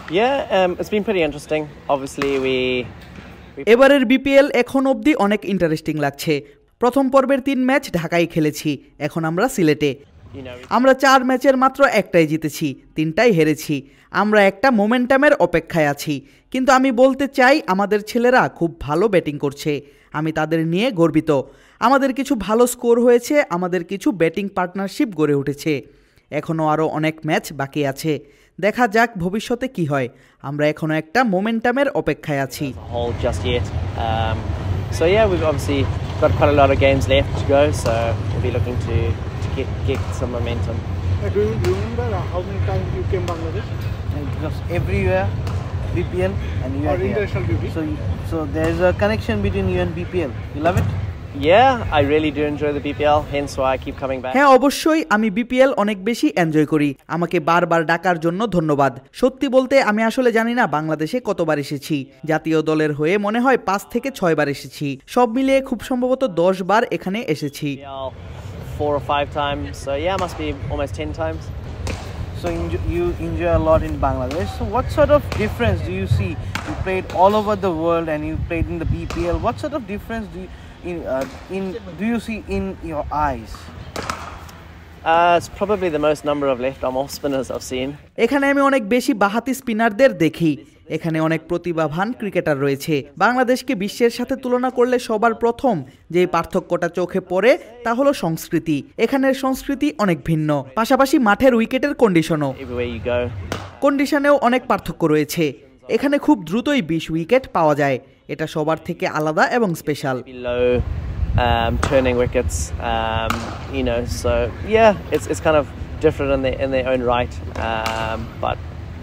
Yeah, it's been pretty interesting. Obviously, এবারের BPL এখন অবধি অনেক ইন্টারেস্টিং লাগছে। প্রথম পর্বের 3 ম্যাচ ঢাকায় খেলেছি, এখন আমরা সিলেটে। আমরা 4 ম্যাচের মাত্র একটাই জিতেছি, 3টাই হেরেছি। আমরা একটা মোমেন্টামের অপেক্ষায় আছি, কিন্তু আমি বলতে চাই আমাদের ছেলেরা খুব ভালো ব্যাটিং করছে, আমি তাদের নিয়ে গর্বিত। আমাদের কিছু ভালো স্কোর হয়েছে, আমাদের কিছু ব্যাটিং পার্টনারশিপ গড়ে উঠেছে। এখনও আরও অনেক ম্যাচ বাকি আছে, দেখা যাক ভবিষ্যতে কি হয়। আমরা এখনও একটা মোমেন্টামের অপেক্ষায় আছি। So yeah, we've obviously got quite a lot of games left to go, so we'll be looking to get some momentum. Do you remember how many times you came Bangladesh? Because every year BPL and you are international here. So there is a connection between you and BPL. You love it? Yeah, I really do enjoy the BPL, hence why I keep coming back. হ্যাঁ, অবশ্যই আমি BPL অনেক বেশি enjoy করি। আমাকে বারবার ডাকার জন্য ধন্যবাদ। সত্যি বলতে আমি আসলে জানি না বাংলাদেশে কতবার এসেছি। জাতীয় দলের হয়ে মনে হয় 5 থেকে 6 বার এসেছি। সব মিলিয়ে খুব সম্ভবত 10 বার এখানে এসেছি। 4 or 5 times. So yeah, must be almost 10 times. So you enjoy a lot in Bangladesh. So what sort of difference do you see? You played all over the world and you played in the BPL. What sort of difference do you see in your eyes? It's probably the most number of left-arm off spinners I've seen. এখানে আমি অনেক বেশি বাহাতি স্পিনারদের দেখি। এখানে অনেক প্রতিভাবান cricketer রয়েছে। বাংলাদেশকে বিশ্বের সাথে তুলনা করলে সবার প্রথম যে পার্থক্যটা চোখে পড়ে তা হলো সংস্কৃতি। এখানের সংস্কৃতি অনেক ভিন্ন, পাশাপাশি মাঠের উইকেটের কন্ডিশনেও অনেক পার্থক্য রয়েছে। এখানে খুব দ্রুতই 20 উইকেট পাওয়া যায়, এটা সবার থেকে আলাদা এবং special. Turning wickets, so yeah, it's kind of different in their own right, but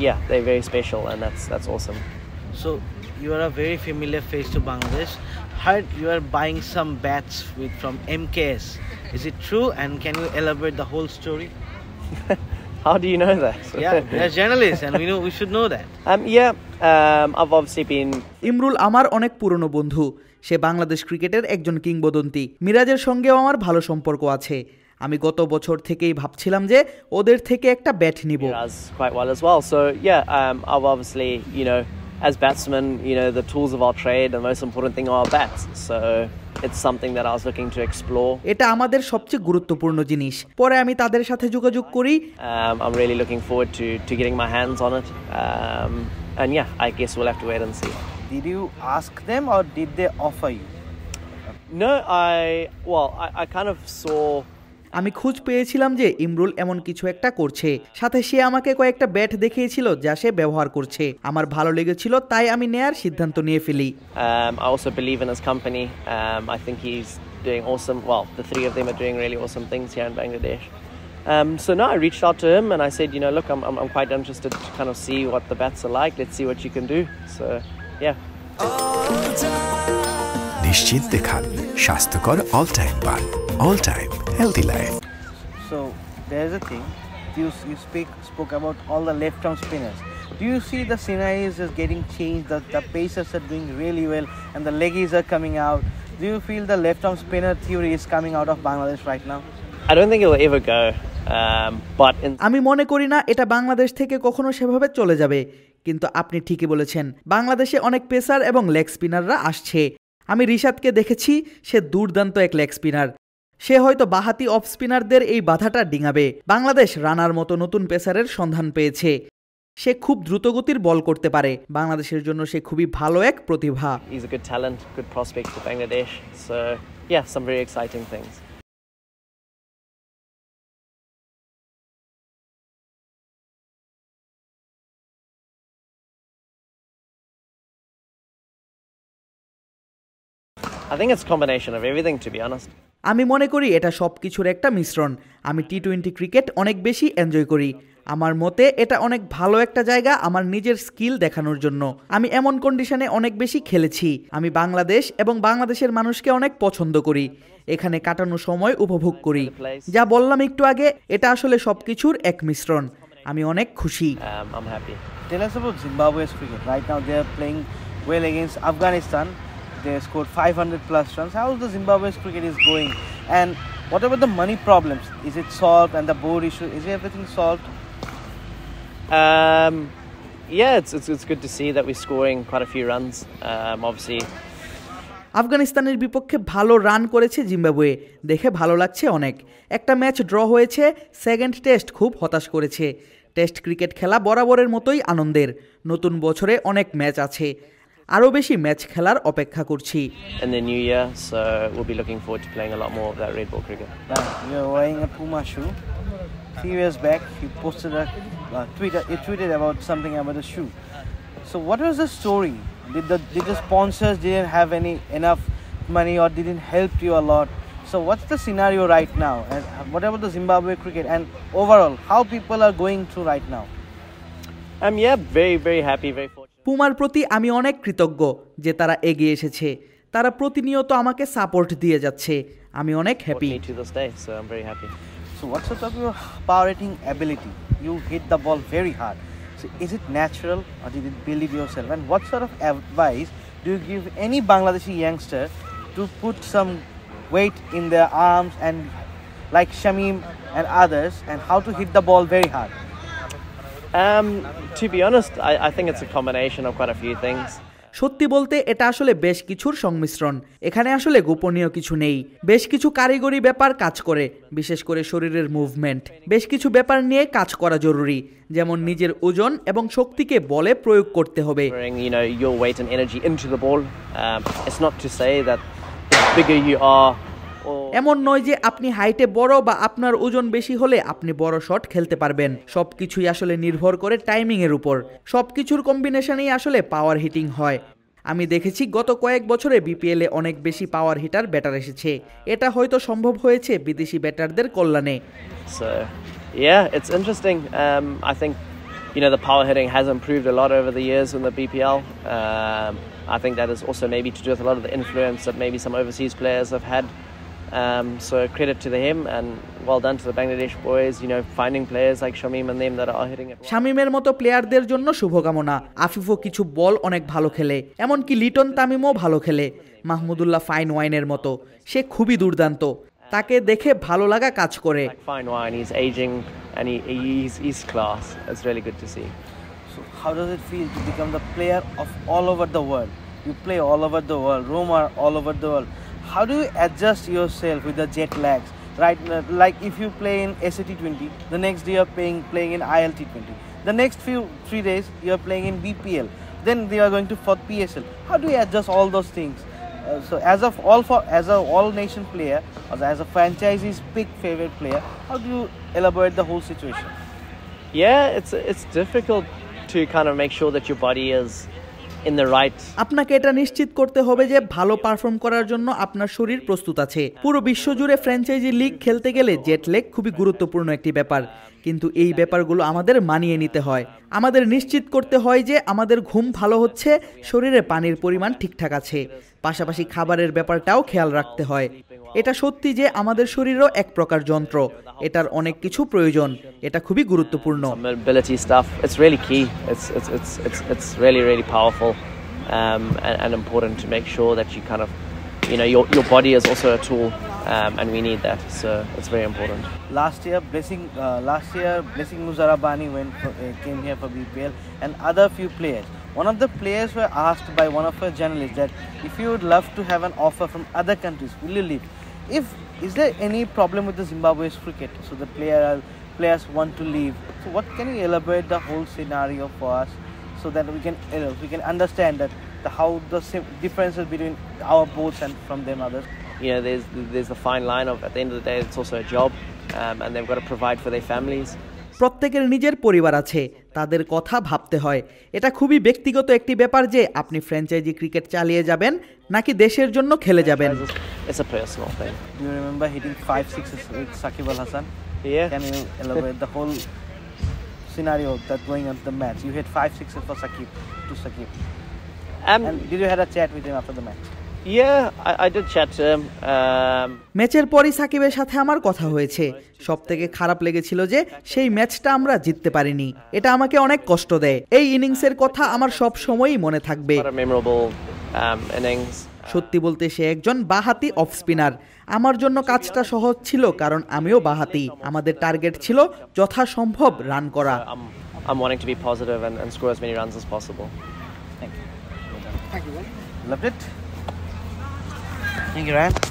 yeah, they're very special, and that's awesome. So you are a very familiar face to Bangladesh. Heard you are buying some bats from MKS. Is it true? And can you elaborate the whole story? How do you know that? Yeah, we are journalists, and we should know that. I've obviously been. Imrul আমার অনেক পুরনো বন্ধু। সে বাংলাদেশ ক্রিকেটের একজন কিংবদন্তি। মিরাজের সঙ্গেও আমার ভালো সম্পর্ক আছে। আমি গত বছর থেকেই ভাবছিলাম যে ওদের থেকে একটা ব্যাট নিব। Quite well as well. So yeah, I've obviously, as batsmen, the tools of our trade, the most important thing are our bats. So it's something that I was looking to explore. এটা আমাদের সবচেয়ে গুরুত্বপূর্ণ জিনিস। পরে আমি তাদের সাথে যোগাযোগ করি। I'm really looking forward to getting my hands on it. And yeah, I guess we'll have to wait and see. Did you ask them or did they offer you? No, I kind of saw. আমি খোঁজ পেয়েছিলাম যে ইমরুল এমন কিছু একটা করছে, সাথে সে আমাকে কয়েকটা ব্যাট দেখিয়েছিল যা সে ব্যবহার করছে। আমার ভালো লেগেছিল, তাই আমি নেয়ার সিদ্ধান্ত নিয়ে ফেলি। I also believe in his company. I think he's doing awesome. Well, the three of them are doing really awesome things here in Bangladesh. So now I reached out to him and I said, look, I'm quite interested to kind of see what the bats are like. Let's see what you can do. So yeah. নিশ্চিন্তে খান স্বাস্থ্যকর all time পান, all time healthy life. So there's a thing you spoke about all the left arm spinners. Do you see the scenarios is getting changed, the pacers are doing really well and the leggies are coming out? Do you feel the left arm spinner theory is coming out of Bangladesh right now? I don't think it will ever go. আমি মনে করি না এটা বাংলাদেশ থেকে কখনো সেভাবে চলে যাবে, কিন্তু আপনি ঠিকই বলেছেন, বাংলাদেশে অনেক পেসার এবং লেগ স্পিনাররা আসছে। আমি রিশাদকে দেখেছি, সে দুর্দান্ত এক লেগ স্পিনার। সে হয়তো বাহাতি অফ স্পিনারদের এই বাধাটা ডিঙাবে। বাংলাদেশ রানার মতো নতুন পেসারের সন্ধান পেয়েছে। সে খুব দ্রুতগতির বল করতে পারে। বাংলাদেশের জন্য সে খুবই ভালো এক প্রতিভা। He's a good talent, good prospect for Bangladesh. So yeah, some very exciting things. I think it's a combination of everything, to be honest. আমি মনে করি এটা সবকিছুর একটা মিশ্রণ। আমি টি-20 ক্রিকেট অনেক বেশি এনজয় করি। আমার মতে এটা অনেক ভালো একটা জায়গা আমার নিজের স্কিল দেখানোর জন্য। আমি এমন কন্ডিশনে অনেক বেশি খেলেছি। আমি বাংলাদেশ এবং বাংলাদেশের মানুষকে অনেক পছন্দ করি। এখানে কাটানো সময় উপভোগ করি। যা বললাম একটু আগে, এটা আসলে সবকিছুর এক মিশ্রণ। আমি অনেক খুশি। I'm happy. Tell us about Zimbabwe's cricket. Right now they are playing well against Afghanistan. They scored 500 plus runs. How is the Zimbabwe's cricket is going? And what about the money problems? Is it solved? And the board issue, is everything solved? Yeah, it's good to see that we're scoring quite a few runs. Obviously, আফগানিস্তানের বিপক্ষে ভালো run করেছে Zimbabwe, দেখে ভালো লাগছে অনেক। একটা match draw হয়েছে, সেকেন্ড টেস্ট খুব হতাশ করেছে। টেস্ট ক্রিকেট খেলা বরাবরের মতোই আনন্দের। নতুন বছরে অনেক ম্যাচ আছে, আরও বেশি ম্যাচ খেলার অপেক্ষা করছি। in the new year, so we'll be looking forward to playing a lot more of that red ball cricket. You're wearing a Puma shoe. A few years back, he posted a tweet. He tweeted about something about the shoe. So, what was the story? Did the sponsors didn't have enough money or didn't help you a lot? So, what's the scenario right now? And what about the Zimbabwe cricket and overall, how people are going through right now? Yeah, very very happy, very fortunate. পুমার প্রতি আমি অনেক কৃতজ্ঞ যে তারা এগিয়ে এসেছে, তারা প্রতিনিয়ত আমাকে সাপোর্ট দিয়ে যাচ্ছে, আমি অনেক happy. Me to this day, so I'm very happy. So, what's the top of your power hitting ability? You hit the ball very hard. So, is it natural or did you build it yourself? And what sort of advice do you give any Bangladeshi youngster to put some weight in their arms and like Shamim and others, and how to hit the ball very hard? To be honest, I think it's a combination of quite a few things. সত্যি বলতে এটা আসলে বেশ কিছুর সংমিশ্রণ। এখানে আসলে গোপনীয় কিছু নেই, বেশ কিছু কারিগরি ব্যাপার কাজ করে, বিশেষ করে শরীরের মুভমেন্ট। বেশ কিছু ব্যাপার নিয়ে কাজ করা জরুরি, যেমন নিজের ওজন এবং শক্তিকে বলে প্রয়োগ করতে হবে। You know, your weight and energy into the ball. It's not to say that the bigger you are, এমন নয় যে আপনি হাইটে বড় বা আপনার ওজন বেশি হলে আপনি বড় শট খেলতে পারবেন। সবকিছুই আসলে নির্ভর করে টাইমিং এর উপর। সবকিছুর কম্বিনেশনেই আসলে পাওয়ার হিটিং হয়। আমি দেখেছি গত কয়েক বছরে বিপিএল এ অনেক বেশি পাওয়ার হিটার ব্যাটার এসেছে। এটা হয়তো সম্ভব হয়েছে বিদেশি ব্যাটারদের কল্যাণে। So yeah, it's interesting. I think, you know, the power hitting has improved a lot over the years in the BPL. I think that is also maybe to do with a lot of the influence that maybe some overseas players have had. So credit to him and well done to the Bangladesh boys, you know, finding players like Shamim and them that are hitting it. শামিমের মতো প্লেয়ারদের জন্য শুভকামনা। আফিফও কিছু বল অনেক ভালো খেলে, এমনকি লিটন তামিমও ভালো খেলে। মাহমুদুল্লাহ ফাইন ওয়াইনের মতো, সে খুবই দুর্দান্ত, তাকে দেখে ভালো লাগা কাজ করে। Like Fine Wine, he's aging and he's class. It's really good to see. So, how does it feel to become the player of all over the world? You play all over the world, roam all over the world. How do you adjust yourself with the jet lags? Right, like if you play in SAT20, the next day you're playing in ILT20. The next 3 days you're playing in BPL. Then they are going to for PSL. How do you adjust all those things? So as a all nation player, or as a franchisee's big favorite player, how do you elaborate the whole situation? Yeah, it's difficult to kind of make sure that your body is in the right. আপনাকে এটা নিশ্চিত করতে হবে যে ভালো perform করার জন্য আপনার শরীর প্রস্তুত আছে। পুরো বিশ্বজুড়ে ফ্র্যাঞ্চাইজি লিগ খেলতে গেলে জেট লেগ খুবই গুরুত্বপূর্ণ একটি ব্যাপার, কিন্তু এই ব্যাপারগুলো আমাদের মানিয়ে নিতে হয়। আমাদের নিশ্চিত করতে হয় যে আমাদের ঘুম ভালো হচ্ছে, শরীরে পানির পরিমাণ ঠিকঠাক আছে, পাশাপাশি খাবারের ব্যাপারটাও খেয়াল রাখতে হয়। এটা সত্যি যে আমাদের শরীরও এক প্রকার যন্ত্র, এটার অনেক কিছু প্রয়োজন, এটা খুবই গুরুত্বপূর্ণ। Mobility stuff, it's really key. It's really powerful and important to make sure that you kind of, you know, your body is also a tool, and we need that, so it's very important. Last year Blessing Muzarabani came here for BPL and other few players. One of the players were asked by one of our journalists that if you would love to have an offer from other countries, will you leave? Is there any problem with the Zimbabwe's cricket? So the players want to leave. So what can you elaborate the whole scenario for us so that we can understand that how the differences between our boats and from them others? You know, there's the fine line of at the end of the day it's also a job, and they've got to provide for their families. প্রত্যেকের নিজের পরিবার আছে, তাদের কথা ভাবতে হয়। এটা খুবই ব্যক্তিগত একটি ব্যাপার যে আপনি ফ্র্যাঞ্চাইজি ক্রিকেট চালিয়ে যাবেন নাকি দেশের জন্য খেলে যাবেন। It's a personal thing. Do you remember hitting 5 sixes with Shakib Al Hasan? Yeah. Can you elaborate the whole scenario that going on the match? You hit 5 sixes for Shakib. And did you have a chat with him after the match? Yeah, I did chat to him. ম্যাচের পরই সাকিবের সাথে আমার কথা হয়েছে। সবথেকে খারাপ লেগেছিল যে সেই ম্যাচটা আমরা জিততে পারিনি, এটা আমাকে অনেক কষ্ট দেয়। এই ইনিংসের কথা আমার সব সময়ই মনে থাকবে। What a memorable innings. সত্যি বলতে সে একজন বাঁহাতি অফ স্পিনার। আমার জন্য কাজটা সহজ ছিল কারণ আমিও বাঁহাতি। আমাদের টার্গেট ছিল যথাসম্ভব রান করা। I'm wanting to be positive and score as many runs as possible. Thank you. Thank you. Loved it. Thank you, Ryan.